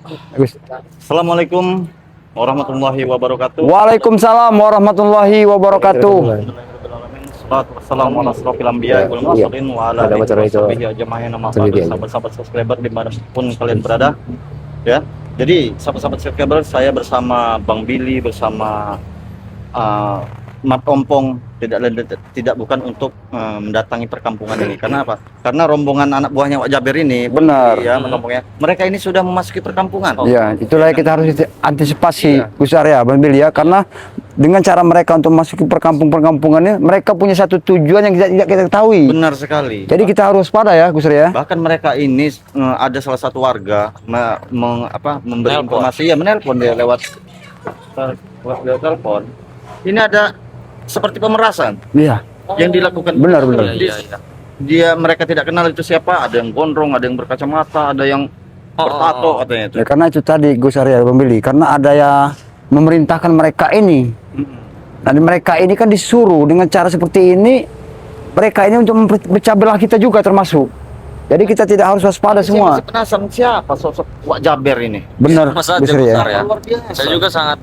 Assalamualaikum warahmatullahi wabarakatuh. Waalaikumsalam warahmatullahi wabarakatuh. Sahabat-sahabat subscriber dimanapun kalian berada, ya. Jadi sahabat-sahabat subscriber, saya bersama Bang Billy, bersama Mat Ompong, tidak bukan untuk mendatangi perkampungan ini. Karena apa? Karena rombongan anak buahnya Wak Jaber ini, Benar. ya, mereka ini sudah memasuki perkampungan. Ya, itulah yang kita harus antisipasi, Iya. Gus Arya, Bang Billy ya. Karena dengan cara mereka untuk masuk ke perkampungannya, mereka punya satu tujuan yang tidak kita ketahui. Benar sekali. Jadi kita harus waspada ya, Gus Arya. Bahkan mereka ini ada salah satu warga memberi informasi, ya, menelpon dia lewat telepon. Ini ada seperti pemerasan Iya. yang dilakukan. Benar. Dia mereka tidak kenal itu siapa. Ada yang gondrong, ada yang berkacamata, ada yang bertato katanya itu. Ya, karena itu tadi Gus Arya, Bang Billy. Karena ada ya memerintahkan mereka ini. Dan mereka ini kan disuruh dengan cara seperti ini. Mereka ini untuk memecah belah kita juga termasuk. Jadi kita tidak harus waspada Saya semua. masih penasaran siapa sosok Wak Jaber ini. Benar, Masa Gus aja Arya. besar ya. Luar biasa. Saya juga sangat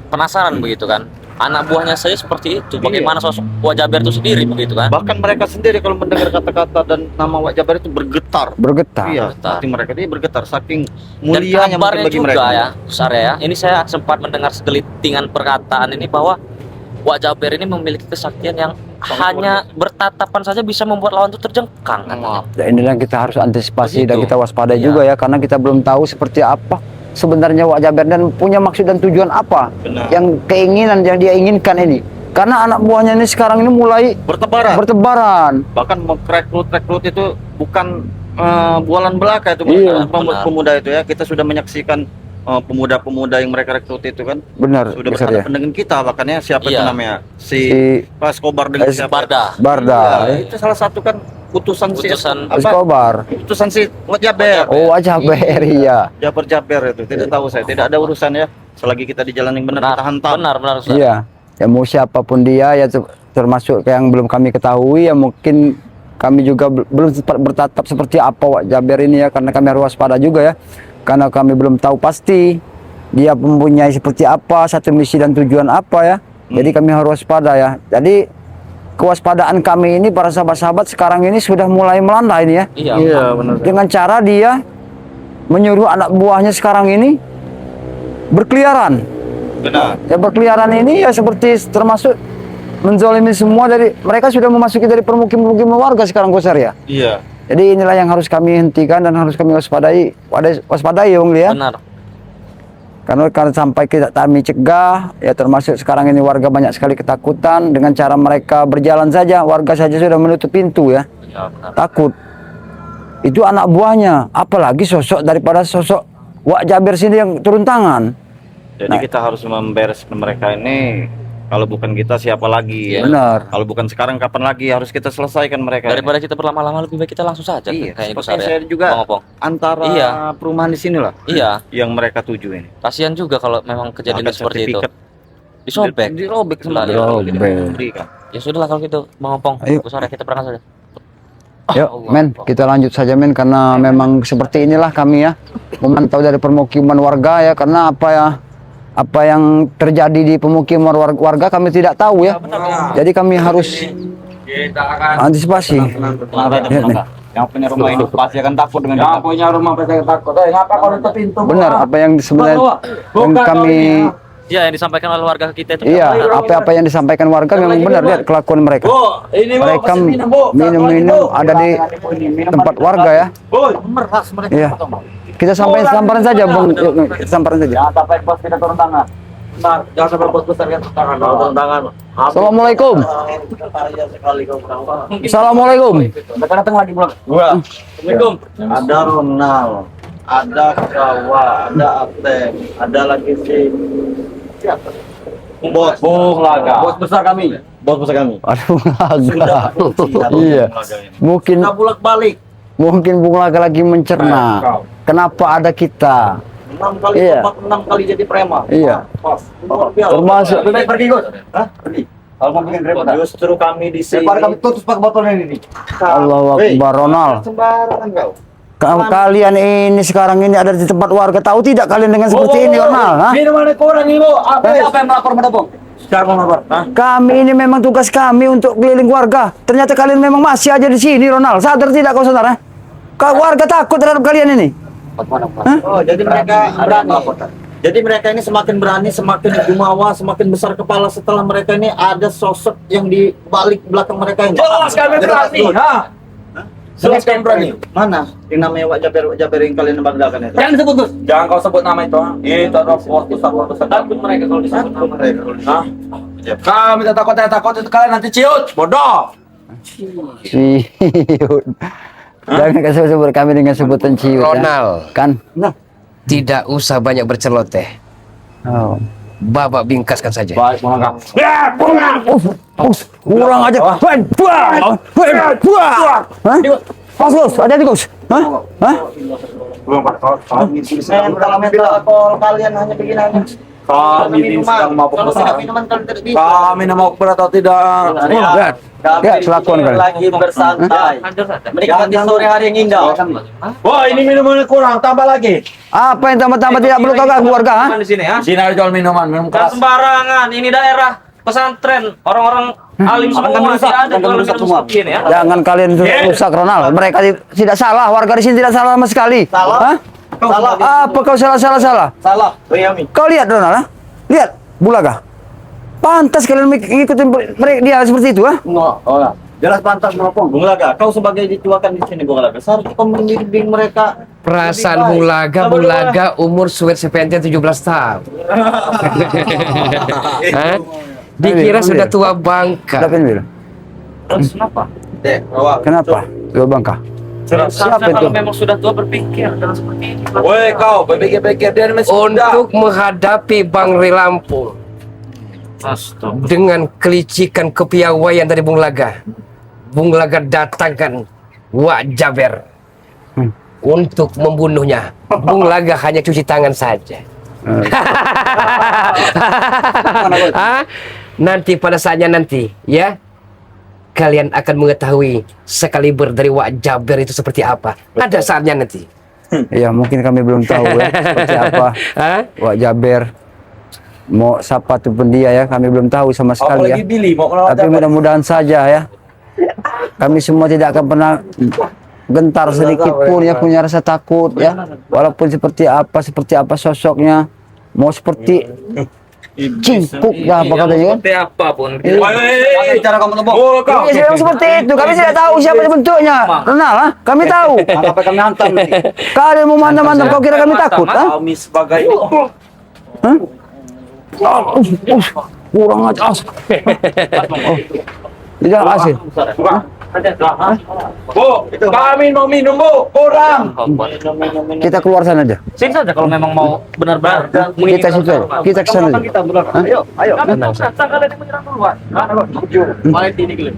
penasaran begitu kan. Anak buahnya saya seperti itu. Bagaimana sosok Wak Jaber itu sendiri begitu kan? Bahkan mereka sendiri kalau mendengar kata-kata dan nama Wak Jaber itu bergetar. Bergetar. Iya, Bergetar. hati mereka ini bergetar saking Dan mulianya kabarnya mungkin bagi juga mereka. ya, besar ya. Ini saya sempat mendengar segelitingan perkataan ini bahwa Wak Jaber ini memiliki kesaktian yang hanya bertatapan saja bisa membuat lawan itu terjengkang katanya. Ya, inilah yang kita harus antisipasi dan Begitu. kita waspada Iya. juga ya, karena kita belum tahu seperti apa sebenarnya Wak Jaber dan punya maksud dan tujuan apa Benar. yang keinginan yang dia inginkan ini. Karena anak buahnya ini sekarang ini mulai bertebaran. Bahkan rekrut itu bukan bualan belaka itu, Iya, pemuda itu ya. Kita sudah menyaksikan pemuda-pemuda yang mereka rekrut itu kan Benar, sudah besar berhadapan ya. dengan kita, bahkan ya siapa itu Iya. namanya si Si Pak Skobar dengan siapa? Barda. Iya, itu salah satu kan utusan Escobar. utusan si Wak Jaber. Oh, Wak Jaber, iya. Jaber itu tidak tahu saya, tidak ada urusan ya. Selagi kita di jalan yang benar, kita hantam. Benar, Ustaz. Iya. Ya mau siapapun dia ya, termasuk yang belum kami ketahui ya, mungkin kami juga belum sempat bertatap seperti apa Wak Jaber ini ya, karena kami harus waspada juga ya. Karena kami belum tahu pasti dia mempunyai seperti apa, satu misi dan tujuan apa ya. Jadi kami harus waspada ya. Jadi kewaspadaan kami ini para sahabat-sahabat sekarang ini sudah mulai melanda ini ya. Iya, benar. Dengan cara dia menyuruh anak buahnya sekarang ini berkeliaran. Benar. Ya, berkeliaran ini ya seperti termasuk menzolimi semua. Dari mereka sudah memasuki dari permukiman warga sekarang, Gus Arya. Iya. Jadi inilah yang harus kami hentikan dan harus kami waspadai ya Bang ya. Benar. Karena sampai kami cegah ya, termasuk sekarang ini warga banyak sekali ketakutan dengan cara mereka berjalan saja, warga saja sudah menutup pintu ya. Ya, benar. Takut. Itu anak buahnya, apalagi sosok daripada sosok Wak Jaber sini yang turun tangan. Jadi kita harus membereskan mereka ini. Kalau bukan kita siapa lagi ya? Benar. Kalau bukan sekarang kapan lagi harus kita selesaikan mereka. Daripada kita berlama-lama lebih baik kita langsung saja. Iya, Kayaknya seperti besar ya. saya juga Bang Opong. antara Iya. perumahan di sini lah Iya, yang mereka tuju ini. kasihan juga kalau memang kejadian Ada seperti itu. sertifikat Disobek. dirobek sama Dirobek. diberikan. Ya sudahlah kalau gitu, Bang Opong. Ayo. Besar ya, kita berangkat saja. Yuk, men, kita lanjut saja, men, karena memang seperti inilah kami ya, memantau dari permukiman warga ya, karena apa yang terjadi di pemukiman warga kami tidak tahu ya. Jadi kami harus antisipasi. Yang punya rumah ini pasti akan takut dengan yang punya rumah pasti akan takut. Ngapa kalau tutup pintu? Benar apa yang sebenarnya yang kami Ya, yang disampaikan oleh warga kita itu. iya, apa-apa yang disampaikan warga memang benar, lihat kelakuan mereka. Mereka minum-minum ada di tempat warga ya. Meras mereka. Iya. Kita sampai saja, Bang. Yuk, kita samperin saja. Jangan sampai bos kita turun tangan. Benar, jangan sampai bos besar kita turun tangan. Turun tangan. Assalamualaikum. Sekali kau Assalamualaikum. datang lagi pulang. Assalamualaikum. Ada Ronald, ada Kawa, ada Ateng, ada lagi si siapa? Bos Laga. Bos besar kami. Bos besar kami. Aduh, Sudah agak. Iya. Mungkin Kita bolak-balik. Bung Laga lagi mencerna. Kenapa ada kita? 6 kali Iya. 6 kali jadi preman. Iya. Pas. Termasuk- Lebih baik pergi, Gus. Hah? Pergi. Kalau mau bikin repot. Justru kami di sini. Daripada kami tutup pakai botol ini. Allahu Akbar, Ronald. Sembarangan kau. Kalian ini sekarang ini ada di tempat warga, tahu tidak kalian dengan seperti ini, Ronald? Hah? Minuman kurang ini, Bu. Apa yang melapor pada Bung? Siapa melapor? Kami ini memang tugas kami untuk keliling warga. Ternyata kalian memang masih aja di sini, Ronald. Sadar tidak kau, saudara? Warga takut terhadap kalian ini. Oh, jadi mereka berani. Jadi mereka ini semakin berani, semakin jumawa, semakin besar kepala setelah mereka ini ada sosok yang di balik belakang mereka ini. Jelas kami berani, ha? Jelas kami berani. Mana yang namanya Wak Jaber yang kalian banggakan itu? Jangan disebut, Gus. Jangan kau sebut nama itu, ha? Itu adalah waktu takut mereka kalau disebut. Hah? Kami tak takut itu kalian nanti ciut, bodoh. Ciut. Jangan kasih sebut kami dengan sebutan ciut. Ronald. Ya. Kan? Tidak usah banyak berceloteh. Oh. Babak bingkaskan saja. Baik, Bang. Ya, Kurang aja. Gus, ada di Gus. Hah? Hah? Kalau kalian hanya begini aja. Kami ini sedang mabuk Kalau besar. tidak minuman kalian tidak bisa. Kami nak mau atau tidak? Lihat. Lihat kelakuan kalian. Lagi bersantai. Menikmati sore hari yang indah. Wah, ini minuman kurang, tambah lagi. Apa yang tambah-tambah tidak perlu kau ganggu warga? Hah? Di sini ya. Sini ada jual minuman, minum Jangan keras. sembarangan. Ini daerah pesantren. Orang-orang alim semua. Tidak ada kalau minum seperti ini ya. Jangan kalian rusak, Ronald. Mereka tidak salah. Warga di sini tidak salah sama sekali. Salah. Hah? Salah. Apa kau salah? Salah. Riami. Kau lihat, Ronald. Ha? Lihat, Bulaga. Pantas kalian ngikutin mereka dia seperti itu, ha? Enggak. Jelas pantas melopong. Bung Laga, kau sebagai dituakan di sini, Bung Laga. Seharusnya kau membimbing mereka. Perasaan Bung Laga umur suet sepenten 17 tahun. Hah? Dikira sudah tua bangka. Siapa yang bilang? Terus kenapa? Kenapa? Tua bangka. Siapa itu? kalau memang sudah tua berpikir dan seperti ini. Woi, kau berpikir-pikir dia masih muda. Untuk menghadapi Bang Rilampung Astaga. dengan kelicikan kepiawaian dari Bung Laga, Bung Laga datangkan Wak Jaber untuk membunuhnya. Bung Laga hanya cuci tangan saja. Hah? Nanti pada saatnya nanti, ya, kalian akan mengetahui sekaliber dari Wak Jaber itu seperti apa. Ada saatnya nanti. Ya, mungkin kami belum tahu ya seperti apa. Hah? Wak Jaber mau siapa tu pun dia ya, kami belum tahu sama sekali ya. Apalagi Billy mau melawan Tapi mudah-mudahan saja ya. Kami semua tidak akan pernah gentar sedikit pun ya, punya rasa takut ya. Walaupun seperti apa sosoknya, mau seperti cingkuk ya apa katanya kan? Seperti apapun. Bicara kamu lembok. Oh, kau. Iya, memang seperti itu. Kami tidak tahu siapa bentuknya. Renal, ha? Kami tahu. Apa kami hantam nanti? Kalian mau mantap-mantap, kau kira kami takut, ha? Kami sebagai Hah? Kurang aja. Tidak asik. Bu, kami mau minum, Bu. Kurang. Kita keluar sana aja. Sini saja kalau memang mau benar-benar Kita situ. Kita ke sana. aja. Ayo. Kami mau datang kalian yang menyerang duluan. Balik ini gila.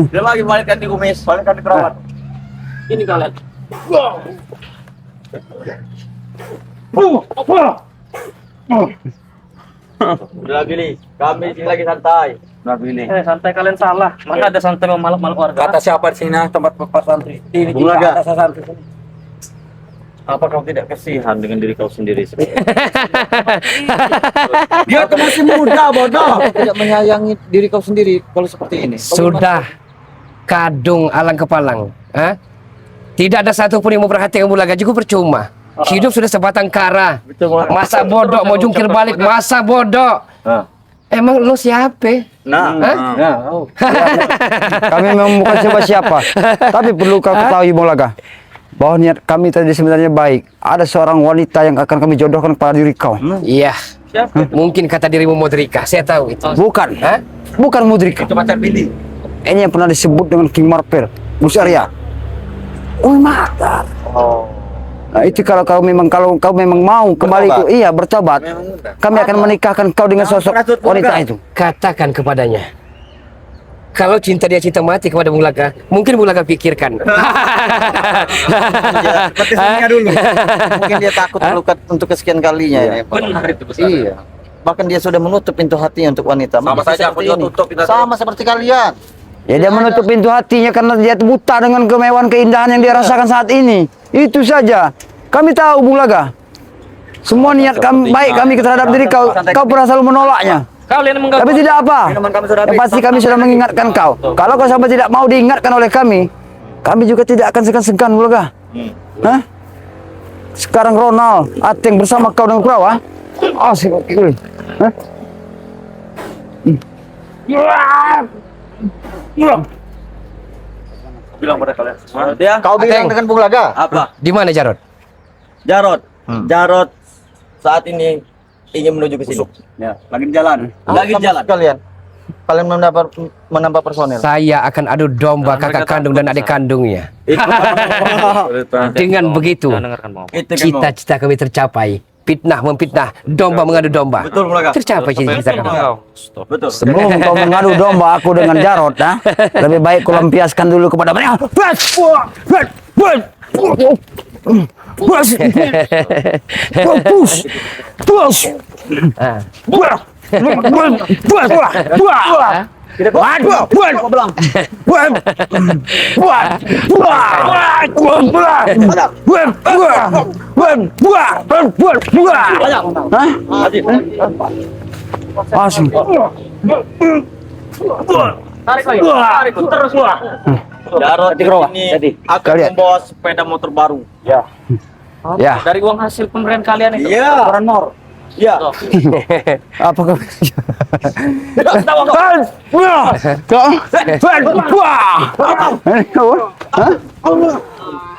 Dia lagi balikkan di kumis, balikkan di kerawat. Ini kalian. Udah Billy, kami di sini lagi santai. Santai kalian salah. Mana ada santai malam-malam warga? Kata siapa di sini tempat pas santri? Ini Bung Laga. kata santri. Apa kau tidak kasihan dengan diri kau sendiri? Dia tuh masih muda, bodoh. Tidak menyayangi diri kau sendiri kalau seperti ini. Sudah kadung alang kepalang. Hah? Tidak ada satupun yang memperhatikan Bung Laga, juga percuma. Hidup sudah sebatang kara. Masa bodoh mau jungkir balik, masa bodoh. Emang lo siapa? Nah, Kami memang bukan siapa-siapa. Tapi perlu kau ketahui, Bung Laga, bahwa niat kami tadi sebenarnya baik. Ada seorang wanita yang akan kami jodohkan pada diri kau. Iya. Mungkin kata dirimu Modrika, saya tahu itu. Bukan, Hah? bukan Mudrika. Itu pacar Billy. Ini yang pernah disebut dengan King Marvel, Musaria. Mata. Nah, itu kalau kau memang mau kembali itu, iya bertobat. Kami akan menikahkan kau dengan sosok wanita itu. Katakan kepadanya, kalau cinta dia cinta mati kepada Bung Laga, mungkin Bung Laga pikirkan. dulu. Mungkin dia takut melukat untuk kesekian kalinya ya. Benar itu besar. Iya. Bahkan dia sudah menutup pintu hatinya untuk wanita. Sama Mungkin saja aku seperti juga ini. tutup pintu hati. Sama seperti kalian. Ya dia menutup pintu hatinya karena dia buta dengan kemewahan keindahan yang dia rasakan saat ini. Itu saja. Kami tahu Bung Laga. Semua niat kami baik kami terhadap diri kau, kau pernah selalu menolaknya. Kalian mengganggu. Tapi tidak apa. Yang pasti kami sudah mengingatkan kau. Kalau kau sampai tidak mau diingatkan oleh kami juga tidak akan segan-segan Bung Laga. Hah? Sekarang Ronald Ateng bersama kau dengan Kurawa. Asik. Hah? Bilang pada kalian semua. Kau bilang Ateng. dengan Bung Laga. Apa? Di mana Jarod? Jarod. Jarod saat ini ingin menuju ke sini. Ya, lagi di jalan. Lagi Sama jalan. Kalian menambah personel. Saya akan adu domba kakak kandung dan adik kandungnya. Dengan begitu, Jangan dengarkan Bang. Itu kan, Bang. cita-cita kami tercapai. Fitnah memfitnah, domba mengadu domba. Betul, Bung Laga. Tercapai cita-cita kami. Betul. Sebelum kau mengadu domba aku dengan Jarod, nah, lebih baik kau lampiaskan dulu kepada mereka. Ah. Asik. Tarik lagi. Tarik terus. Jarod ini akan Kalian. membawa sepeda motor baru. Ya. Dari uang hasil pemberian kalian itu. Iya. Iya. Apa kau?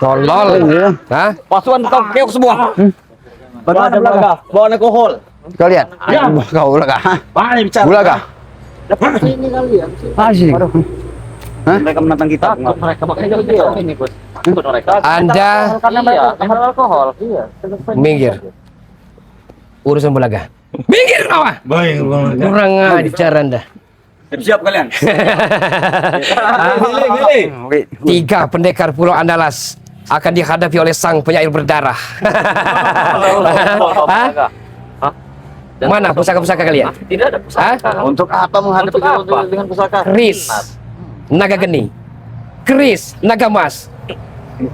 Tolol. Hah? Pasukan kau keok semua. Bagaimana Bung Laga? Bawa alkohol. Kalian? Kau Laga. Mana bicara? Bung Laga. Asik. Mereka menantang kita. Mereka makanya dia ini Gus. Mereka. Anda Karena mereka karena alkohol. Iya. minggir. Urusan belaga. Minggir kawan. Baik, Bung Laga. Kurang ajar Anda. Siap kalian. Pilih. 3 pendekar Pulau Andalas akan dihadapi oleh sang penyair berdarah. Hah? Mana pusaka-pusaka kalian? Tidak ada pusaka. Untuk apa menghadapi Untuk apa? dengan pusaka? Keris, naga geni, keris, naga emas,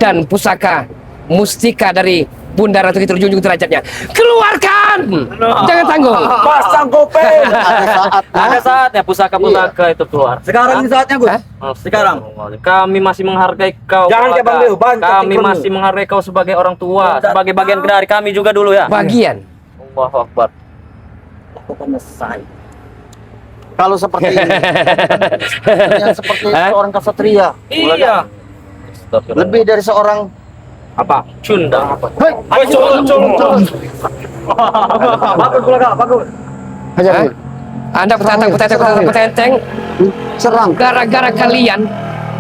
dan pusaka mustika dari Bunda Ratu Ki terjunjung derajatnya. Keluarkan! Jangan tanggung. Pasang kopeng. Ada saatnya pusaka-pusaka itu keluar. Sekarang ini saatnya, Gus. Hah? Sekarang. Kami masih menghargai kau. Jangan kayak Bang Laga. Leo, ban, Kami cacing masih menghargai kau sebagai orang tua, sebagai bagian dari kami juga dulu ya. Bagian. Allahu Akbar. Kalau seperti ini, yang seperti Hah? seorang kesatria, Iya. lebih dari seorang Apa? Cunda apa? Bagus, Bung Laga, bagus. Hah? Anda petenteng, Serang. gara-gara kalian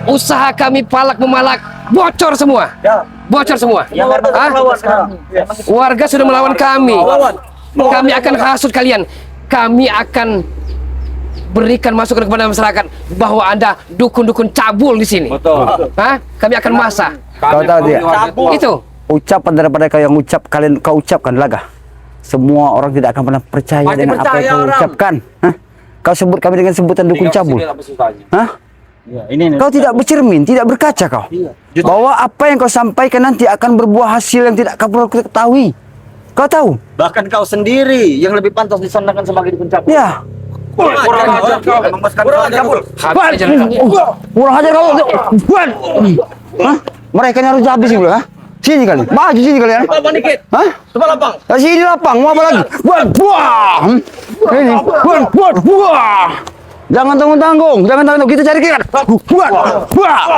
usaha kami palak memalak bocor semua. Ya. Bocor semua. Hah? Lawan sekarang. Warga sudah melawan kami. Lawan. Kami akan hasut kalian. Kami akan berikan masukan kepada masyarakat bahwa Anda dukun-dukun cabul di sini. Betul. Hah? Kami akan masak. Kau tahu dia? Itu. Ucapan daripada kau yang kau ucapkan Laga. Semua orang tidak akan pernah percaya Pasti dengan apa percaya yang kau orang. ucapkan. Hah? Kau sebut kami dengan sebutan dukun cabul. Hah? ini Kau tidak bercermin, tidak berkaca kau. Bahwa apa yang kau sampaikan nanti akan berbuah hasil yang tidak kau perlu ketahui. Kau tahu? bahkan kau sendiri yang lebih pantas disandangkan sebagai dukun cabul. Ya. Kurang ajar kau. Kurang ajar kau. Habis aja. Kurang ajar kau. Buat. Hah? Mereka ini harus habis juga, ha? Sini kali. Maju sini kali ya. Lapang dikit. Hah? Coba lapang. Sini lapang, mau apa lagi? Buah. Ini. Buah. Jangan tanggung-tanggung, jangan tanggung. Kita cari kiri. Buah.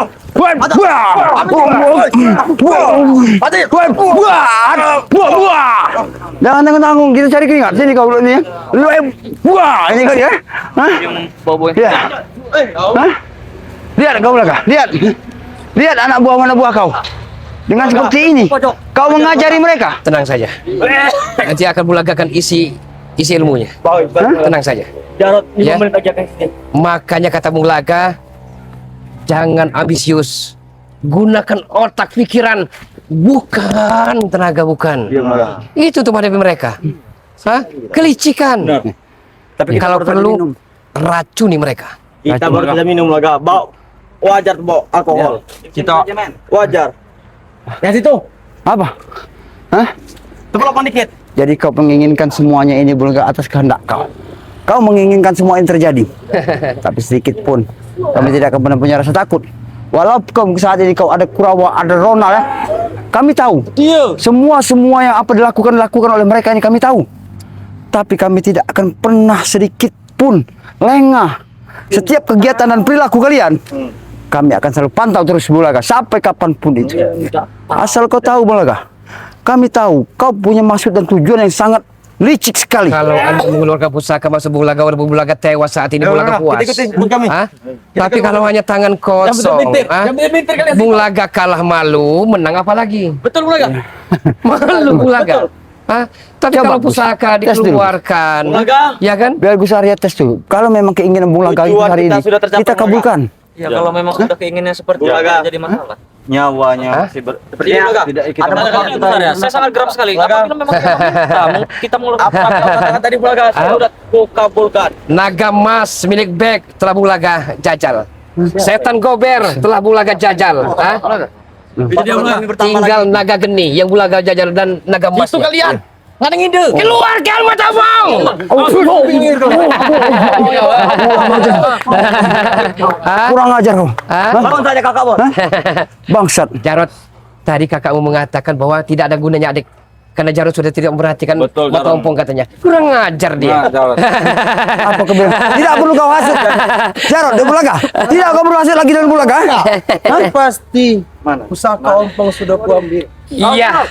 Jangan tanggung-tanggung, kita cari keringat. Sini kau dulu nih. Lu buah ini kali ya. Hah? Yang bobo Ya. Hah? Lihat kau belakang. Lihat. Lihat anak buah mana buah kau. Dengan seperti ini, kau mengajari mereka. Tenang saja. Nanti akan bulagakan isi ilmunya. Tenang saja. Jarod, 5 Ya. menit aja kan. Makanya kata Bung Laga, jangan ambisius. Gunakan otak pikiran, bukan tenaga, bukan. Itu untuk menghadapi mereka. Hah? Kelicikan. Benar. Tapi kalau perlu racuni mereka. Kita baru tidak minum laga. Bau. Wajar bau alkohol. Kita Wajar. yang situ. Apa? Hah? Tepuk dikit. Jadi kau menginginkan semuanya ini bukan ke atas kehendak kau. Kau menginginkan semua ini terjadi. Tapi sedikit pun kami tidak akan pernah punya rasa takut. Walaupun saat ini kau ada Kurawa, ada Ronald ya. Kami tahu. Semua yang apa dilakukan oleh mereka ini kami tahu. Tapi kami tidak akan pernah sedikit pun lengah. Setiap kegiatan dan perilaku kalian, kami akan selalu pantau terus Bulaga sampai kapanpun itu. Asal kau tahu Bulaga, kami tahu kau punya maksud dan tujuan yang sangat licik sekali. Kalau Anda mengeluarkan pusaka masuk Bulaga, walaupun Bulaga tewas saat ini, Bulaga puas. Hah? Tapi kalau hanya tangan kosong, Bulaga kalah malu, menang apa lagi? Betul Bulaga. Malu Bulaga. Hah? Tapi Coba, kalau Gus. pusaka Tes dulu. dikeluarkan, Bulaga. ya kan? Biar Gus Arya tes dulu. Kalau memang keinginan Bulaga itu Tujuan hari kita ini, sudah tercapai, kita kabulkan. Ya kalau memang sudah keinginan seperti itu Bulaga. jadi masalah. Nyawanya Hah? masih Seperti itu, Bulaga. tidak kita Ada masalah besar ya. Saya sangat geram sekali. Apabila memang kita mengeluarkan Apa kau katakan tadi Bulaga sudah kabulkan. Naga emas milik Bek telah Bulaga jajal. Setan gober telah Bulaga jajal. Hah? Tinggal naga geni yang Bulaga jajal dan naga emas. Itu kalian. Nggak ada ngide. Keluarkan mata bong. Kurang ajar kau. Bangun saja kakak bos. Bangsat. Jarot, tadi kakakmu mengatakan bahwa tidak ada gunanya adik. Karena Jarot sudah tidak memperhatikan Betul, mata Jarot. ompong katanya. Kurang ajar dia. Apa kebilang? Tidak perlu kau hasut. Jarot, dia Bulaga. Tidak kau perlu hasut lagi dengan Bulaga. Pasti Mana? pusaka ompong sudah kuambil. Iya.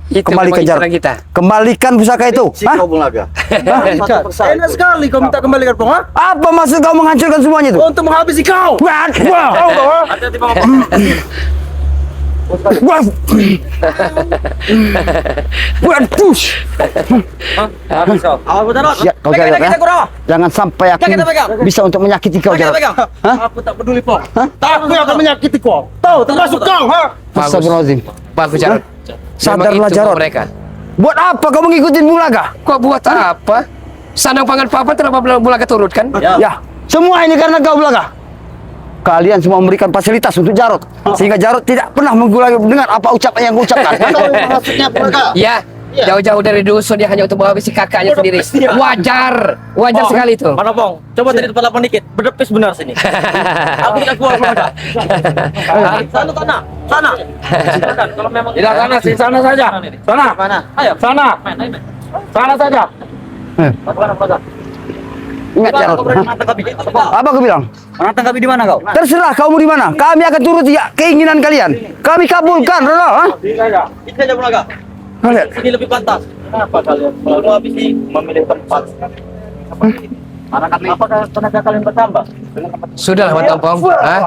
Itu Kembalikan pemain Jarot. kita. Kembalikan pusaka itu. Si Hah? kau Bulaga. Enak sekali kau minta kembalikan pong, ha? Apa maksud kau menghancurkan semuanya itu? Untuk menghabisi kau. Wah, wah. Hati-hati Bang. Wah. Waduh. Awal Jarot. Ya, kau Jarot ya. Jangan sampai aku bisa untuk menyakiti kau Jarot. Hah? Aku tak peduli pong. Aku yang akan menyakiti kau. Tahu termasuk kau, ha? Astagfirullahaladzim. Bagus Jarot. Sadarlah, Memang itu Jarot. mereka. Buat apa kau mengikuti Bulaga? Kok buat apa? Sandang pangan papan telah Bulaga turut kan? Ya, semua ini karena kau Bulaga. Kalian semua memberikan fasilitas untuk Jarot, sehingga Jarot tidak pernah mendengar apa ucapan yang kau ucapkan. Maksudnya Bulaga. Ya, jauh-jauh dari dusun dia hanya untuk menghabisi kakaknya sendiri. Wajar, wajar sekali itu. Mana Bong? Coba tadi tempat lapang dikit. Berdepis benar sini. Aku tidak keluar Bulaga. Sana tanah. Sana. Silakan kalau memang Tidak sana, di sana saja. Sana. mana? Ayo. Sana. Main, ayo, main. Sana saja. Bagaimana Bulaga? Ingat Jarot. Apa kau bilang? Menantang kami di mana kau? Terserah kamu di mana. Kami akan turut ya keinginan kalian. Kami kabulkan, Ronald. Hah? Ini saja Bulaga. Kalian. Sini lebih pantas. Kenapa kalian selalu habis memilih tempat? Apakah tenaga kalian bertambah? Sudahlah Mata Ompong. Hah?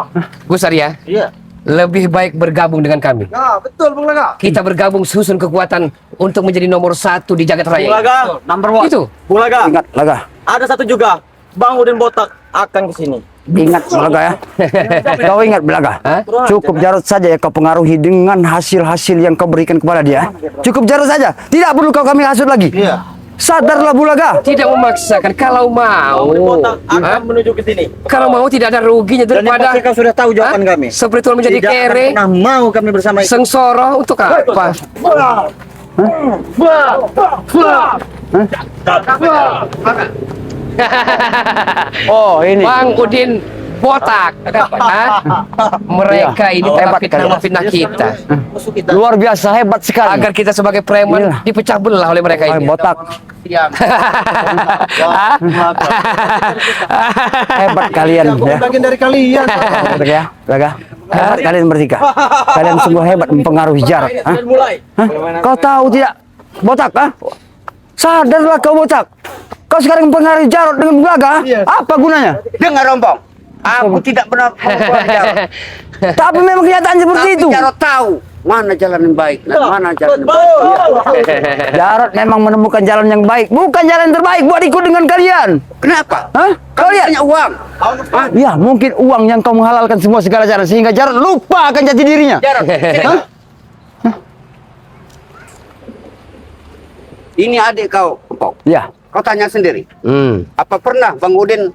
Gus Arya, Iya. lebih baik bergabung dengan kami. Ya, betul Bulaga. Kita bergabung susun kekuatan untuk menjadi nomor 1 di jagat raya. Bulaga, number one. Itu. Bulaga, Ingat, Laga. ada satu juga. Bang Udin Botak akan ke sini. Ingat, Bulaga ya. Kau ingat, Bulaga. Hah? Cukup Jarot saja ya kau pengaruhi dengan hasil-hasil yang kau berikan kepada dia. Cukup Jarot saja. Tidak perlu kau kami hasut lagi. Iya. Sadarlah, Bulaga. Tidak memaksakan. Kalau mau, Udin Botak akan menuju ke sini. kalau mau tidak ada ruginya Dan yang daripada pasti kau sudah tahu jawaban kami. seperti itu menjadi Tidak akan kere, pernah mau kami bersama itu. sengsoro untuk apa? Oh, ini. Bang Udin Botak. Hah? Mereka ini telah Hebat kali. fitnah kita. Luar biasa, hebat sekali. Agar kita sebagai preman Iya. dipecah belah oleh mereka Oh, ini. botak. Hebat kalian ya. Bagian dari kalian. Betul ya, Laga. Hebat kalian bertiga. Kalian sungguh hebat mempengaruhi Jarot. Hah? Dan mulai. Hah? Kau tahu tidak, Botak? Hah? Sadarlah kau, Botak. Kau sekarang mempengaruhi Jarot dengan Bulaga. Apa gunanya? Dengar Rompong, aku tidak pernah membuat Jarot. Tapi memang kenyataan seperti Tapi itu. Jarot tahu mana jalan yang baik dan mana jalan yang baik. Jarot memang menemukan jalan yang baik, bukan jalan yang terbaik buat ikut dengan kalian. Kenapa? Hah? Kau Kamu lihat? punya uang. Ya, mungkin uang yang kau menghalalkan semua segala cara sehingga Jarot lupa akan jati dirinya. Jarot, sini. Hah? Ini adik kau, Rompong. Ya. Kau tanya sendiri. Hmm. Apa pernah Bang Udin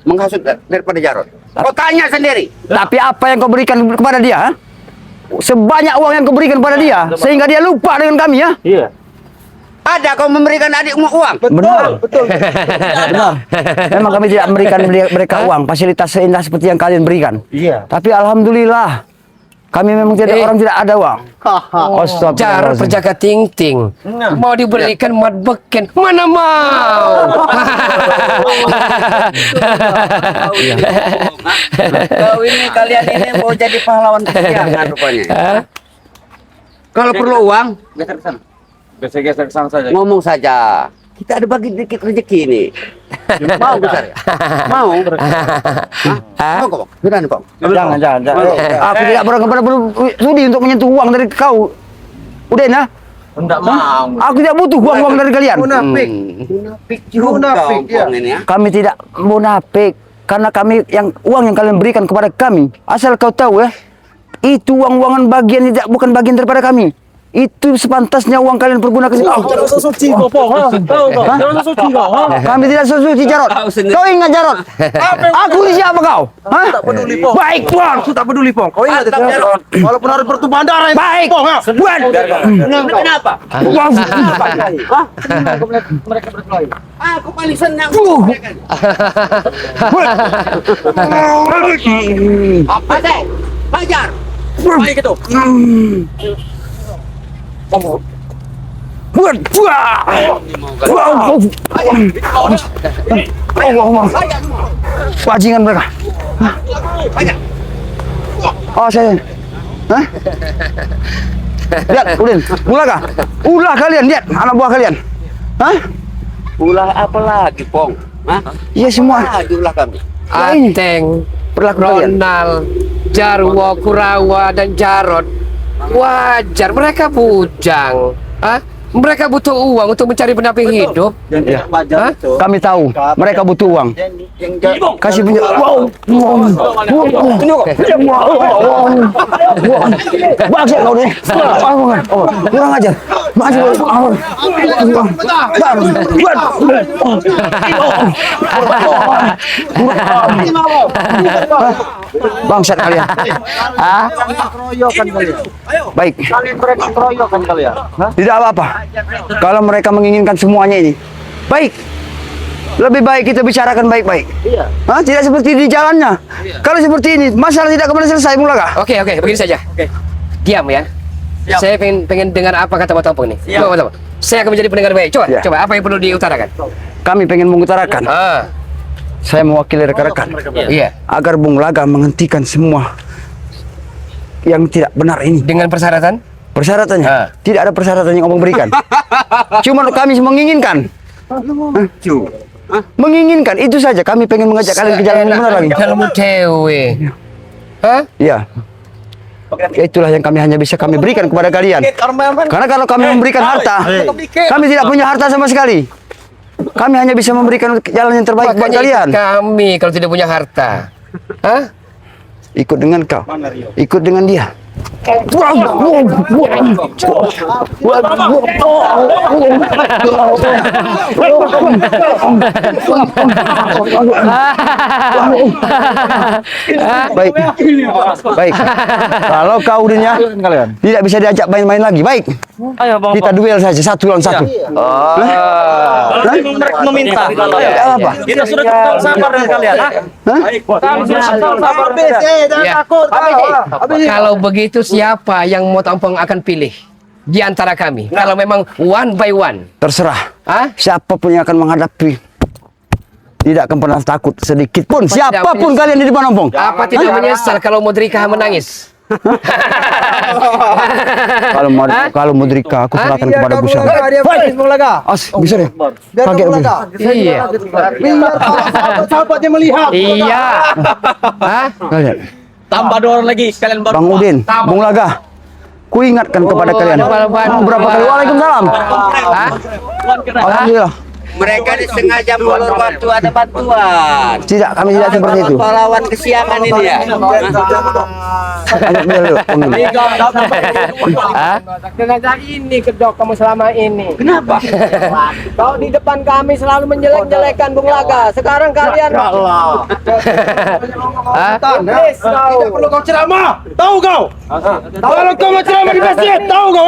menghasut daripada Jarod. Kau tanya sendiri. Tapi apa yang kau berikan kepada dia? Ha? Sebanyak uang yang kau berikan kepada dia, sehingga dia lupa dengan kami ya? Iya. Ada kau memberikan adikmu uang? Benar. Benar. Memang kami tidak memberikan mereka uang, fasilitas seindah seperti yang kalian berikan. Iya. Tapi alhamdulillah, kami memang tidak orang tidak ada uang. Jarod Astagfirullahaladzim. berjaga ting-ting. Mau diberikan mat beken, mana mau? Kau ini kalian ini mau jadi pahlawan kesiangan rupanya. Kalau perlu uang, Geser-geser ke sana saja. ngomong saja. Kita ada bagi dikit rezeki ini. Mau besar ya? Mau? Hah? Mau kok? Berani kok? Jangan. Aku tidak belum sudi untuk menyentuh uang dari kau. Udah nah. Enggak mau. Aku tidak butuh uang dari kalian. Munafik. Munafik juga Munafik, ya. ompong ini ya. Kami tidak munafik karena kami uang yang kalian berikan kepada kami. Asal kau tahu ya, itu uang-uangan bagian bukan bagian daripada kami. Itu sepantasnya uang kalian pergunakan. Jangan sesuci kau, Pong. Ha? Tahu kau? Jangan sesuci kau. Ha? Kami tidak sesuci Jarod. Kau ingat Jarod? Aku ini siapa kau? Hah? Tak peduli, Pong. Baik Pong. Aku tak peduli, Pong. Kau ingat itu? Walaupun harus pertumpahan darah. Baik. Pong, ha? Buan. Kenapa? Wah. Mereka berkelahi. Aku paling senang. Apa sih? Belajar. Baik itu. Buan. Bajingan mereka. Oh saya. Hah? Lihat, Udin. Ulah kalian lihat anak buah kalian. Hah? Ulah apa lagi, Pong? Hah? Iya semua. Lagi ulah kami. Ya, ini Ateng, perlaku kalian. Ronald, Jarwo, Kurawa, dan Jarod. Wajar, mereka bujang. Hah? Mereka butuh uang untuk mencari pendamping hidup. Yang tidak wajar Hah? itu. Kami tahu mereka butuh uang. Kasih punya. Bangsa kau nih. Kurang ajar. Bangsat kalian. Keroyokan kalian. Baik. Kalian mereka keroyokan kalian. Hah? Tidak apa-apa. Kalau mereka menginginkan semuanya ini, baik. Lebih baik kita bicarakan baik-baik. Iya. Hah? Tidak seperti di jalannya. Kalau seperti ini, masalah tidak kembali selesai Mulaga. Oke, begini saja. Diam ya. Saya pengen dengar apa kata Mas Tompong nih. Coba. Saya akan menjadi pendengar baik. Ya. Coba apa yang perlu diutarakan? Kami pengen mengutarakan. Saya mewakili rekan-rekan Iya. agar Bung Laga menghentikan semua yang tidak benar ini. Dengan persyaratan? Persyaratannya tidak ada persyaratan yang Om berikan. Cuma kami menginginkan. Menginginkan itu saja. Kami pengen mengajak kalian ke jalan yang benar lagi. Kalau dewe. Hah? Iya. Itulah yang kami hanya bisa kami berikan kepada kalian. Karena kalau kami memberikan harta, kami tidak punya harta sama sekali. Kami hanya bisa memberikan jalan yang terbaik buat Makanya kalian. ikut kami kalau tidak punya harta. Hah? Ikut dengan kau. Ikut dengan dia. Baik. Baik. Kalau kau Udinnya tidak bisa diajak main-main lagi. Baik. Ayo Bang. Kita duel saja 1 lawan 1. Mereka meminta. Tidak apa. Kita sudah cukup sabar dengan kalian. Hah? Kami sudah cukup sabar. Ya. Kalau begitu siapa yang mau Tompong akan pilih di antara kami? Kalau memang one by one. Terserah. Hah? Siapapun yang akan menghadapi tidak akan pernah takut sedikit pun. Siapapun menyesal. kalian di depan Ompong. Apa tidak menyesal kalau Modrika menangis? Kalau Mudrika aku serahkan kepada Busara. Bisa deh. Kaget aku. Iya. Biar sahabat-sahabatnya melihat. Iya. Hah? Kalian. Tambah 2 orang lagi, kalian baru. Bang Udin, Bung Laga. Ku ingatkan kepada kalian. Berapa kali? Waalaikumsalam. Hah? Alhamdulillah. Mereka disengaja molor waktu ada bantuan. Tidak, kami tidak seperti itu. Pahlawan kesiangan ini ya. Ayo, dulu, pemilik. Sengaja ini kedok kamu selama ini. Kenapa? Kau di depan kami selalu menjelek-jelekan Bung Laga. Sekarang kalian Iblis kau. Tidak perlu kau ceramah. Tahu kau? Kalau kau mau ceramah di masjid, tahu kau?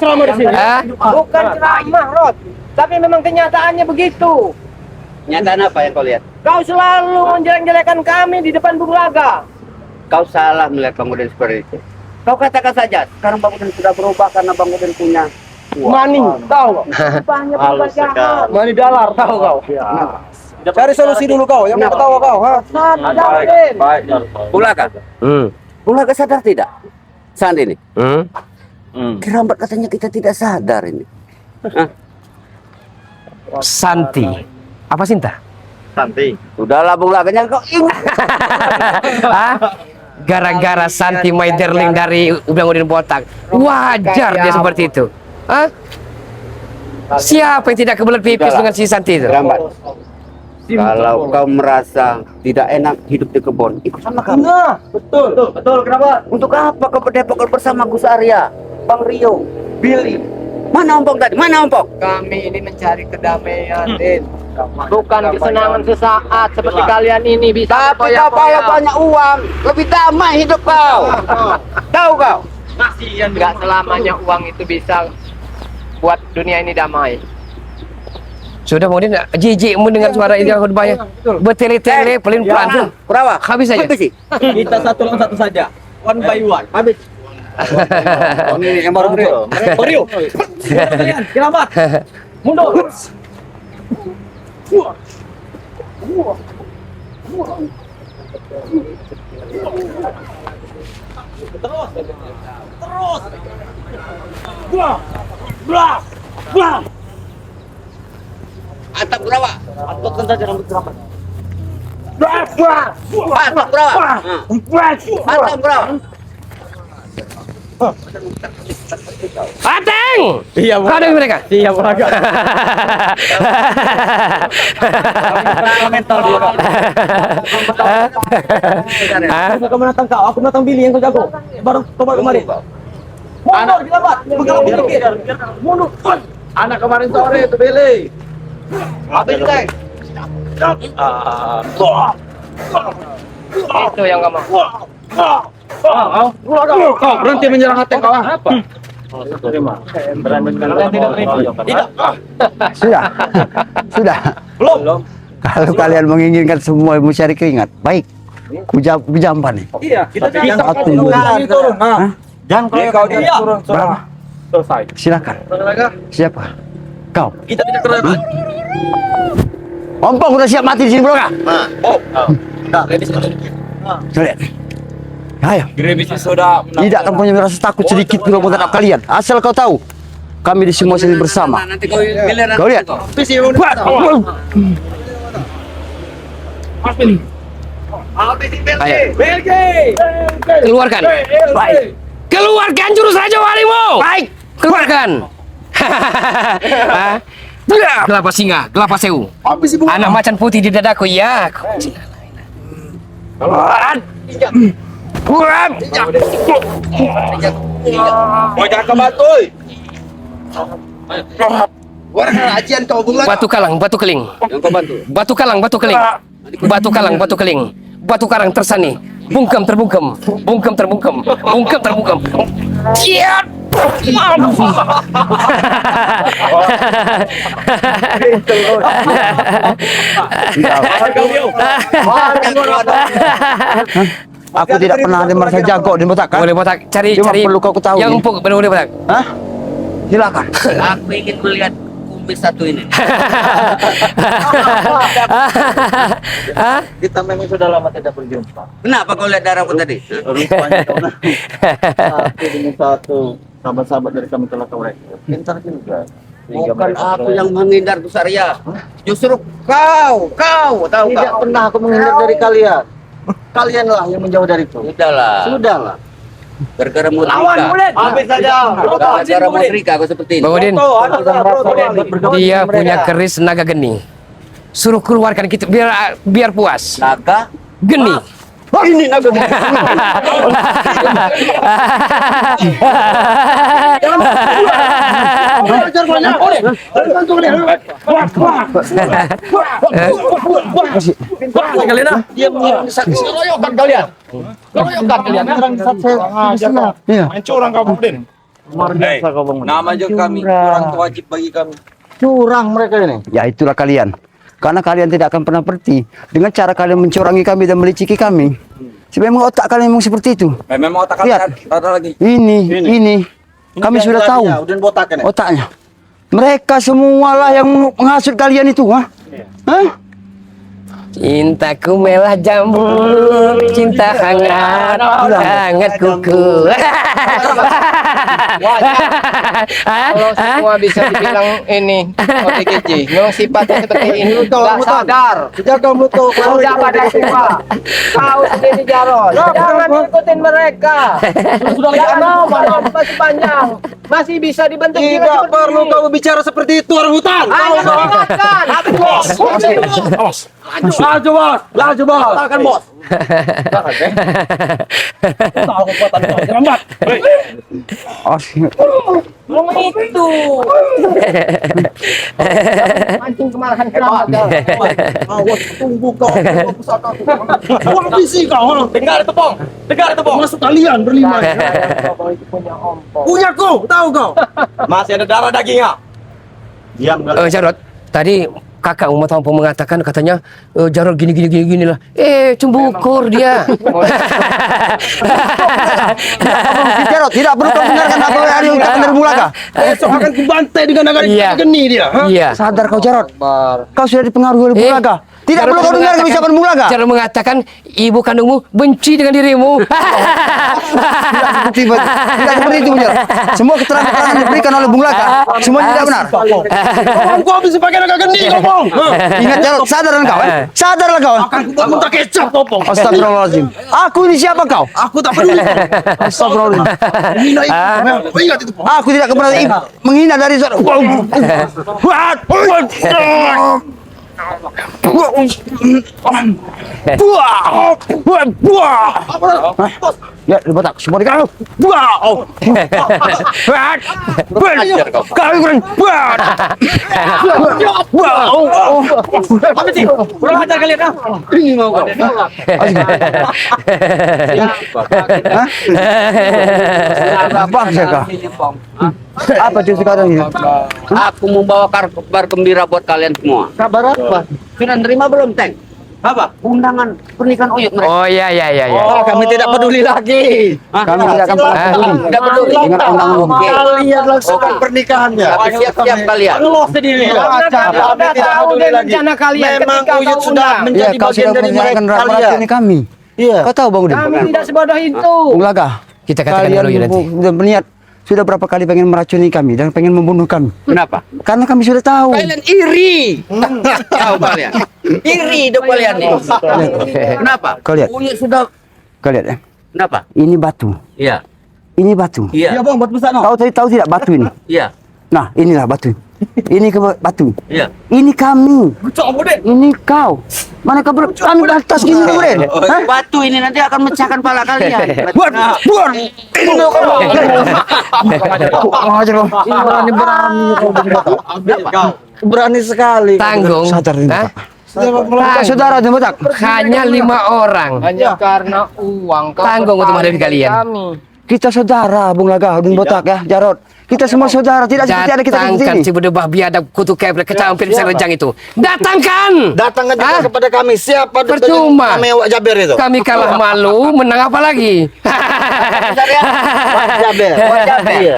Ceramah di sini. Bukan ceramah, Rod. Tapi memang kenyataannya begitu. Nyataan apa yang kau lihat? Kau selalu menjelek-jelekan kami di depan Bung Laga. Kau salah melihat Bang Udin seperti itu. Kau katakan saja, sekarang Bang Udin sudah berubah karena Bang Udin punya Mani, tahu kau? Rupanya berubah jahat. Mani dalar, tahu kau? Cari solusi dulu kau, yang mau ketawa kau, ha? Sadar, Bulaga. Bulaga sadar tidak? Saat ini. Kerambat katanya kita tidak sadar ini. Santi. Apa Sinta? Santi. Udahlah Bulaganya kau ingat. Gara-gara Santi my darling dari Bang Udin botak. Wajar dia seperti itu. Hah? Siapa yang tidak kebelet pipis dengan si Santi itu? Kerambat. Kalau kau merasa tidak enak hidup di kebun, ikut sama kami. Nah, betul, kenapa? Untuk apa kau berdepokan bersama Gus Arya, Bang Rio, Billy? Mana Ompong tadi? Mana Ompong? Kami ini mencari kedamaian, Din. Bukan kesenangan sesaat seperti kalian ini bisa. Tapi kau kalau banyak uang, lebih damai hidup kau. Tahu kau? Nggak selamanya uang itu bisa buat dunia ini damai. Sudah mau dia jijik mendengar suara itu aku bayar. Bertele-tele pelin-pelan. Kurawa, Habis saja. sih. Kita satu lawan satu saja. One by one. Habis. Ini yang baru buka. Rio. Selamat. Mundur. Atap Kurawa. Atutkan saja rambut keramat. Atap Kurawa. Atap Kurawa. Ateng! Iya, Bu. Ada mereka. Iya, Bulaga. Kau menantang kau, aku menantang Billy yang kau jago. Baru kemarin. Mundur, selamat. Mundur. Anak kemarin sore itu Billy. Habis, Teng. Itu yang kamu. Kau berhenti menyerang hati kau apa? Sudah. Belum. Kalau kalian menginginkan semua mencari keringat, baik. Kujampan nih. Iya, kita Satu. turun. Nah, Jangan kau dia turun. Berapa? Selesai. Silakan. Siapa? Kau. Kita tidak terlibat. Ompong udah siap mati di sini, Bro, Kak? Lihat. Ayo. Grebisi sudah Tidak akan punya rasa takut sedikit pun terhadap kalian. Asal kau tahu, kami di semua sini bersama. Nanti kau giliran. Kau lihat. Keluarkan. Baik. Keluarkan jurus Raja Walimu. Baik. Keluarkan. Gelapa singa, gelapa sewu. Anak macan putih di dadaku ya. Buram. mau jangan kebatuy. Batu kalang, batu keling. Yang kau bantu. Batu kalang, batu keling. Batu kalang, batu keling. Batu karang tersani. Bungkem terbungkem. Bungkem terbungkem. Bungkem terbungkem. Ciat. Aku tidak pernah ada merasa jago di botak, kan? Boleh botak, cari Cuma cari perlu kau ketahui. yang empuk, boleh botak. Hah? Silakan. Aku ingin melihat kumis satu ini. Kita memang sudah lama tidak berjumpa. Kenapa kau lihat darahku tadi? Rupanya kau satu demi satu sahabat-sahabat dari kami telah kau rekrut. Pintar juga. Bukan aku yang menghindar Gus Arya. Justru kau tahu Tidak kau. pernah aku menghindar dari kalian. Kalianlah yang menjauh dariku. Sudahlah. Sudahlah. Gara-gara mau Lawan trika. boleh. Habis saja. Gara-gara mau trika kau seperti ini. Bang Udin, Bro, dia punya keris naga geni. Suruh keluarkan kita biar puas. Naga. Geni. ini naga. Kalian ah, dia mengeroyokan kalian. Keroyokan kalian. Iya. Main curang kamu, Din. Nama juga kami orang wajib bagi kami. Curang mereka ini. Ya itulah kalian. Karena kalian tidak akan pernah berhenti dengan cara kalian mencurangi kami dan meliciki kami. Sebenarnya otak kalian memang seperti itu. Memang otak Lihat. kalian ada lagi. Ini. Kami sudah tahu Udah botakan ya. otaknya. Mereka semualah yang menghasut kalian itu, ha? Hah? Cintaku melah jambu, cinta hangat, hangat kuku. Kalau semua bisa dibilang ini OTGJ, memang sifatnya seperti ini. Nggak sadar. Jaga mutu. Udah pada sifat. Kau sendiri Jarod. Jangan ikutin mereka. Jangan masih panjang. Masih bisa dibentuk juga Tidak seperti perlu ini. kau bicara seperti itu orang hutan. Hanya mengingatkan. Laju bos, laju bos. Akan bos. Tahu kekuatan kau terlambat. Memang itu. Mancing kemarahan kerabat. Awas tunggu kau. Kau habisi kau. Dengar itu pong. Dengar itu pong. Masuk kalian berlima. Punya kau, tahu kau. Masih ada darah dagingnya. Diam kalian. Jarod, tadi kakak Umat Tampung mengatakan katanya Jarod gini lah. Cembukur dia. Jarod, tidak perlu kau dengarkan apa yang ada ucapan dari Mulaka. Besok akan kubantai dengan naga Iya. geni dia. Ha? Iya. Sadar kau Jarod. Kau sudah dipengaruhi oleh Mulaka. Tidak perlu kau dengarkan ucapan Mulaka. Jarod mengatakan ibu kandungmu benci dengan dirimu. Tidak seperti itu, Jarod. Semua keterangan yang diberikan oleh Mulaka semuanya tidak benar. Kau habis pakai naga geni kau pong. Ingat Jarod, sadarlah kau, sadarlah kau. Akan kubuat muntah kecap kau pong. Astagfirullahaladzim. Aku ini siapa kau? Aku tak peduli. Astagfirullahaladzim. Hina itu. Ingat itu pong. Aku tidak pernah menghina dari seorang. Ya, di botak semua di kau. Kau kurang. Apa sih? Kurang ajar kalian ah. Ini mau kau. Apa sih kau? Apa itu sekarang ini? Aku membawa kabar gembira buat kalian semua. Kabar apa? Sudah nerima belum, Teng? Apa? Undangan pernikahan Uyut mereka. Oh iya. Kami tidak peduli lagi. Kami tidak akan pernah peduli. Tidak peduli. Dengan undangan Oke. Kalian langsungkan pernikahannya. Tapi siap-siap kalian. Allah sendiri. Kami tidak peduli lagi. rencana kalian Memang ketika Uyut kau sudah undang. menjadi Ya, kau bagian sudah dari menyarankan mereka rapat kalian. ini kami. Iya. Kau tahu Bang Udin? Kami tidak sebodoh itu. Bung Laga, Kita katakan kalian dulu ya nanti. sudah berniat sudah berapa kali pengen meracuni kami dan pengen membunuh kami. Kenapa? Karena kami sudah tahu. Kalian iri. Tahu kalian? Iri dong kalian nih. Kenapa? Kau lihat, Uyut sudah. kau lihat ya. Kenapa? Ini batu. Iya. Ini batu. Iya. Bang, buat besar no. Kau tahu tidak batu ini? Iya. Nah, inilah batu. Ini batu. Iya. Ini kami. Coba deh. Ini kau. Mana kau kami batas gini kemudian? Hah? Batu ini nanti akan mecahkan pala kalian. Buat. Ini kau. Ajar kau. Berani sekali. Tanggung. Sadar ini, Hah? Pak. Saudara di botak. Hanya 5 orang. Hanya karena uang. Kau Tanggung untuk berpaling menghadapi kalian. Kami. Kita saudara, Bung Laga, Bung Botak ya, Jarod. Kita semua saudara, tidak seperti ada kita seperti Datangkan ini. si bedebah biadab kutu keblek kecampir bisa renjang itu. Datangkan. Datangkan juga Hah? kepada kami. Siapa Percuma. Kami Wak Jaber itu. Kami kalah malu, menang apa lagi? Wak Jaber. Iya.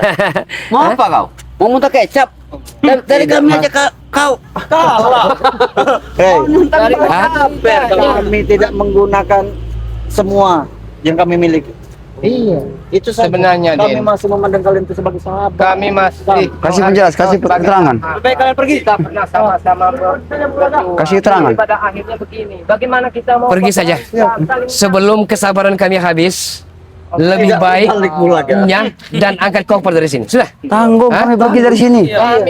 Mau apa kau? Mau muntah kecap? Dari kami aja kau. Hei, Hah? kami tidak menggunakan semua yang kami miliki. Iya. Itu saja. Sebenarnya, kami Din. masih memandang kalian itu sebagai sahabat. Kami masih Kasih penjelas, kasih keterangan. Lebih baik kalian pergi. kita pernah sama-sama Kasih keterangan. Pada akhirnya begini. Bagaimana kita mau Pergi saja. Sebelum kesabaran kami habis, Lebih Tidak baik balik Bulaga. nyah dan angkat koper dari sini. Sudah. Tanggung Hah? kami pergi dari sini.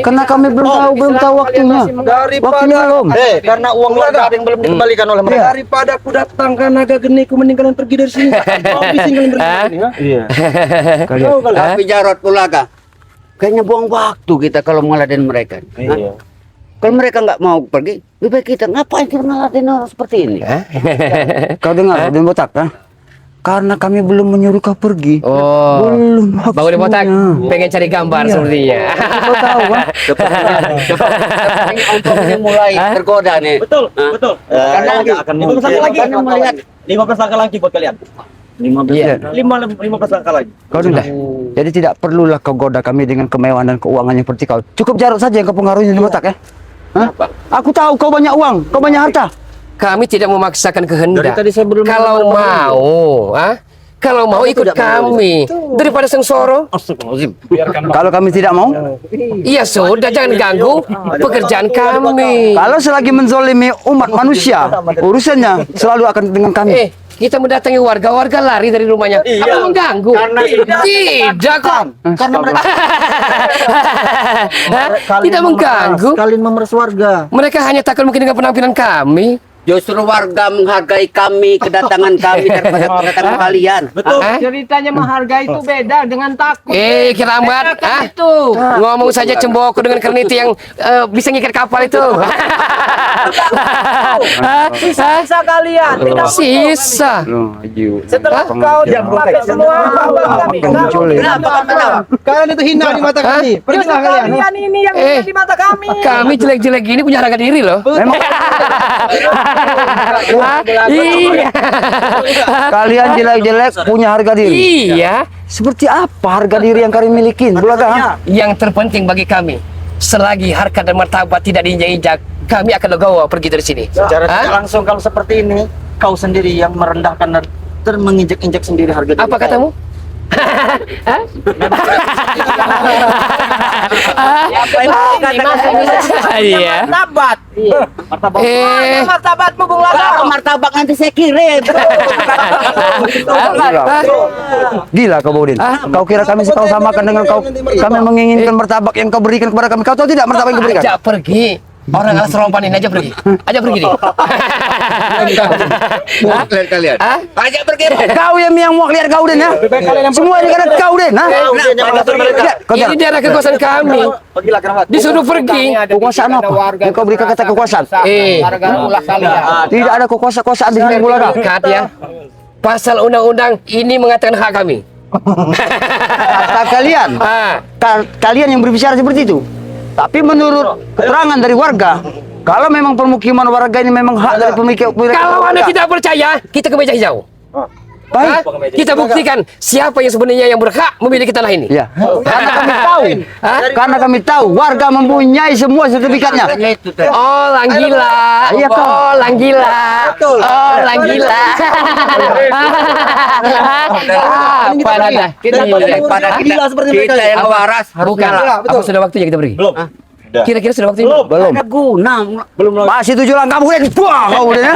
Karena kami belum tahu waktunya. Waktunya belum. Karena uang warga ada yang belum dikembalikan oleh mereka. Daripada aku datang ke naga geni, ku mending kalian pergi dari sini. Mau bising kalian pergi dari sini, ha? Iya. Tapi Jarot Pulaga, kayaknya buang waktu kita kalau ngeladen mereka. Iya. Kalau mereka nggak mau pergi, lebih baik kita ngapain kita ngeladen orang seperti ini? Kau dengar, Raden Botak, ha? Karena kami belum menyuruh kau pergi. Oh. Belum Bangun di botak, waktunya. pengen cari gambar Iya. sepertinya. Kau tahu, ha? Ini untuk ini mulai tergoda nih. Betul, betul. Karena akan 5 persangka lagi. karena melihat 5 persangka lagi buat kalian. Iya. 5 persangka lagi. Kau dengar? Jadi tidak perlulah kau goda kami dengan kemewahan dan keuangan yang seperti kau. Cukup Jarot saja yang kau pengaruhi di Botak, ya. Hah? Aku tahu kau banyak uang, kau banyak harta. Kami tidak memaksakan kehendak. Dari tadi saya belum Kalau mau, kalau mau ikut kami daripada sengsoro. Kalau kami tidak mau, Iya sudah, jangan ganggu pekerjaan kami. kalau selagi menzolimi umat manusia, urusannya selalu akan dengan kami. Kita mendatangi warga lari dari rumahnya. Apa mengganggu? Tidak kok. Tidak mengganggu. Kalian memeras warga. Mereka hanya takut mungkin dengan penampilan kami. justru warga menghargai kami, kedatangan kami daripada kedatangan kalian. Betul. Ceritanya menghargai itu beda dengan takut. Kiramat, Itu. ngomong saja cemboko dengan kerniti yang bisa ngikat kapal itu. Sisa kalian. Tidak Sisa. setelah kau pakai semua Kalian itu hina di mata kami. Pergilah kalian. kalian ini yang hina di mata kami. Kami jelek-jelek gini punya harga diri loh. Iya. Kalian jelek-jelek punya harga diri. Iya. Seperti apa harga diri yang kalian miliki? Bulaga? Yang terpenting bagi kami, selagi harkat dan martabat tidak diinjak-injak, kami akan legowo pergi dari sini. Secara tidak langsung kalau seperti ini, kau sendiri yang merendahkan dan menginjak-injak sendiri harga diri. Apa katamu? Iya. Martabat. Martabatmu Bung Kalau Lala. martabak nanti saya kirim. Gila kau Baudin. Kau kira kami kau samakan dengan kau? Kami menginginkan martabak yang kau berikan kepada kami. Kau tahu tidak martabak yang kau berikan? Ajak pergi. Orang alas rompan ini aja pergi. Ajak pergi nih. Kalian. Ajak pergi. Kau yang muak lihat kau Den ya. Semua ini karena kau Den. Ha? Kau Ini daerah kekuasaan kami. Pergilah Keramat. Disuruh pergi. Kekuasaan apa? Yang kau berikan kata kekuasaan. Ulah kalian. Tidak ada kekuasaan di sini Bulaga. Kat ya. Pasal undang-undang ini mengatakan hak kami. Kata kalian. Ah. Kalian yang berbicara seperti itu. Tapi menurut keterangan dari warga, kalau memang permukiman warga ini memang hak dari pemilik Kalau Anda tidak percaya, kita ke meja hijau. baik. Kita buktikan siapa yang sebenarnya yang berhak memiliki tanah ini. Ya, karena kami tahu, karena kami tahu warga mempunyai semua sertifikatnya. Oh, lang gila. Iya, Kak. Oh, lang gila. Oh, lang gila. Apa nada? Daripada kita yang waras harus Bukan. Apa sudah waktunya kita pergi? Belum. Kira-kira sudah waktunya? Belum. ada guna. Masih 7 langkah kemudian buang kau udah ya.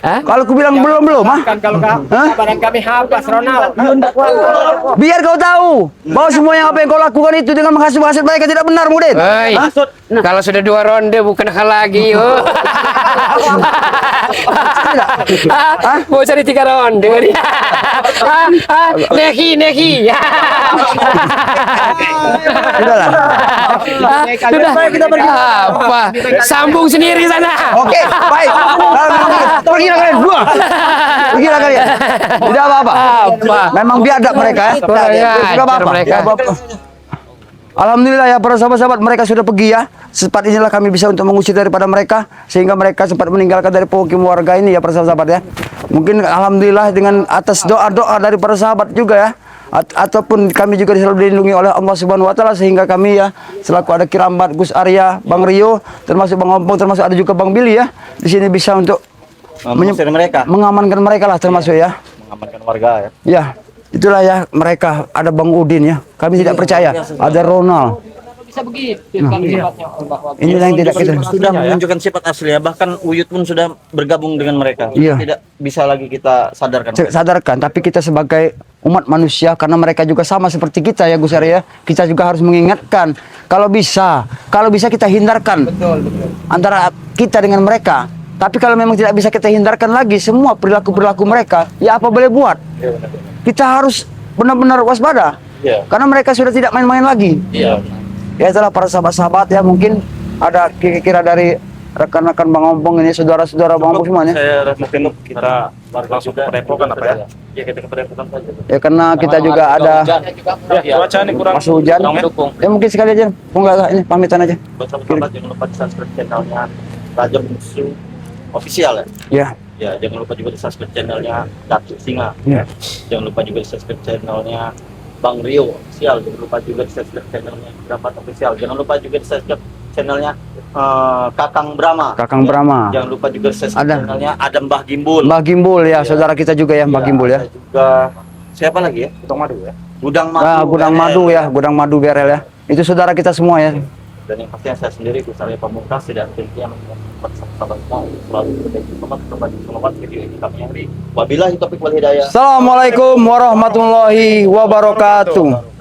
Hah? Kalau ku bilang belum, ah. Kalau badan kami habis Ronald. Biar kau tahu bahwa semua yang apa yang kau lakukan itu dengan menghasut-hasut mereka tidak benar, Mudin. Hei, kalau sudah 2 ronde bukan hal lagi. Oh. Mau cari 3 ronde. Neki. Sudahlah. Sudah kita pergi. Apa? Sambung sendiri sana. Oke, baik. Pergilah kalian, buang. Pergilah kalian. Tidak apa-apa. Memang biadab mereka ya. Tidak apa-apa. Mereka. Alhamdulillah ya para sahabat-sahabat, mereka sudah pergi ya. Secepat inilah kami bisa untuk mengusir daripada mereka sehingga mereka sempat meninggalkan dari pemukiman warga ini ya para sahabat ya. Mungkin alhamdulillah dengan atas doa-doa dari para sahabat juga ya. Ataupun kami juga selalu dilindungi oleh Allah Subhanahu wa taala sehingga kami ya selaku ada Kiramat, Gus Arya, Bang Rio, termasuk Bang Ompong, termasuk ada juga Bang Billy ya. Di sini bisa untuk Mengusir mereka. mengamankan mereka lah termasuk ya. Mengamankan warga ya. Ya, itulah ya mereka, ada Bang Udin ya. Kami tidak percaya. Ada Ronald. bisa begitu Nah, kan iya. sifatnya bahwa Inilah yang tidak kita. sudah menunjukkan sifat asli ya. Bahkan Uyut pun sudah bergabung dengan mereka. Iya. Tidak bisa lagi kita sadarkan. Sadarkan, tapi kita sebagai umat manusia, karena mereka juga sama seperti kita ya Gus Ari ya, kita juga harus mengingatkan kalau bisa kita hindarkan antara kita dengan mereka. Tapi kalau memang tidak bisa kita hindarkan lagi semua perilaku mereka, ya apa boleh buat? Kita harus benar-benar waspada, Iya. karena mereka sudah tidak main-main lagi. Iya. Ya itulah para sahabat-sahabat ya, mungkin ada kira-kira dari rekan-rekan Bang Ompong ini, saudara-saudara Bang Ompong semuanya. Saya mungkin kita langsung ke Padepokan apa ya? Ya kita ke Padepokan saja. Ya karena kita juga ada Ya, cuaca ini kurang masih hujan. mendukung. Ya mungkin sekali aja, ini pamitan aja. Buat sahabat jangan lupa di subscribe channelnya Raja Musuh official ya. Ya, Ya, jangan lupa juga di subscribe channelnya Datuk Singa. ya. Jangan lupa juga di subscribe channelnya Bang Rio official. Jangan lupa juga di subscribe channelnya Bramat official. Jangan lupa juga di subscribe channelnya Kakang Brahma. Kakang Brahma. Jangan lupa juga di subscribe Ada. channelnya Adam Mbah Gimbul. Mbak Gimbul ya, Ya. saudara kita juga ya, Mbak Gimbul ya. ada juga siapa lagi ya? Gudang Madu ya. Gudang Madu. Nah, Gudang Madu ya, Gudang Madu BRL ya. Itu saudara kita semua ya. Dan yang pastinya saya sendiri Gus Arya Pamungkas tidak henti membuat sahabat semua selalu berbagi selamat video ini kami yang di wabillahi taufiq wal hidayah. Assalamualaikum warahmatullahi wabarakatuh.